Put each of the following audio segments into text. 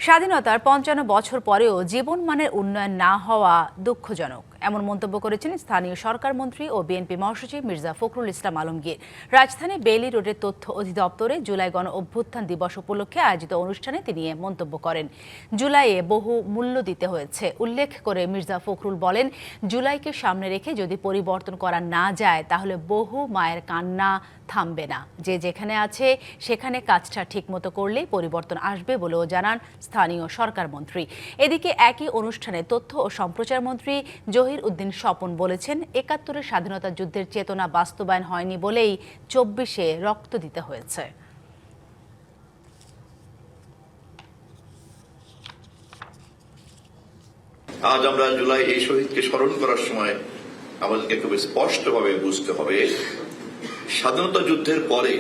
স্বাধীনতার ৫৫ বছর পরেও জীবনমানের উন্নয়ন না হওয়া দুঃখজনক, এমন মন্তব্য করেছেন স্থানীয় সরকার মন্ত্রী ও বিএনপি মহাসচিব মির্জা ফখরুল ইসলাম আলমগীর। রাজধানী বেইলি রোডের তথ্য অধিদপ্তরে জুলাই গণ অভ্যুত্থান দিবস উপলক্ষে আয়োজিত অনুষ্ঠানে তিনি এ মন্তব্য করেন। জুলাইয়ে বহু মূল্য দিতে হয়েছে উল্লেখ করে মির্জা ফখরুল বলেন, জুলাইকে সামনে রেখে যদি পরিবর্তন করা না যায় তাহলে বহু মায়ের কান্না থামবে না। যে যেখানে আছে সেখানে কাজটা ঠিকমতো করলেই পরিবর্তন আসবে বলেও জানান স্থানীয় সরকার মন্ত্রী। এদিকে একই অনুষ্ঠানে তথ্য ও সম্প্রচার মন্ত্রী জহির উদ্দিন স্বপন বলেছেন, ৭১-এর স্বাধীনতা যুদ্ধের চেতনা বাস্তবায়ন হয়নি বলেই ২৪-এ রক্ত দিতে হয়েছে। আজ আমরা জুলাই এই শহীদকে স্মরণ করার সময় আমাদেরকে খুব স্পষ্টভাবে বুঝতে হবে, স্বাধীনতা যুদ্ধের পরে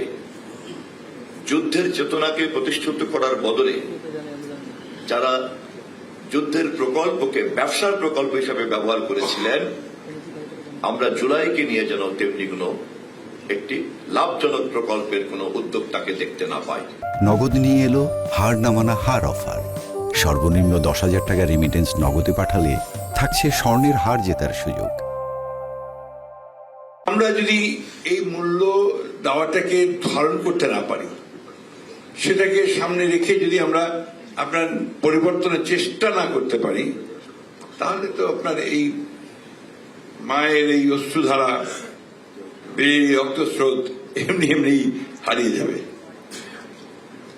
যুদ্ধের চেতনাকে প্রতিষ্ঠিত করার বদলে যারা যুদ্ধের প্রকল্পকে ব্যবসার প্রকল্প হিসাবে ব্যবহার করেছিলেন, আমরা জুলাইকে নিয়ে যেন তেমনি কোনো একটি লাভজনক প্রকল্পের কোনো উদ্যোগ তাকে দেখতে না পাই। নগদ নিয়ে এলো হার না মানা হার অফার। সর্বনিম্ন ১০,০০০ টাকা রেমিটেন্স নগদে পাঠালে থাকছে স্বর্ণের হার জেতার সুযোগ। আমরা যদি এই মূল্য দেওয়াটাকে ধারণ করতে না পারি, সেটাকে সামনে রেখে যদি আমরা আপনার পরিবর্তনের চেষ্টা না করতে পারি, তাহলে তো আপনার এই মায়ের এই অশ্রুধারা, এই রক্তস্রোত এমনি এমনি হারিয়ে যাবে।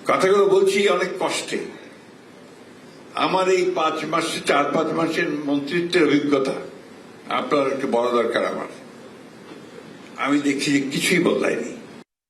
কথাগুলো বলছি অনেক কষ্টে। আমার এই ৪-৫ মাসের মন্ত্রিত্বের অভিজ্ঞতা আপনার একটু বড় দরকার। আমি দেখছি যে কিছুই বদলায়নি।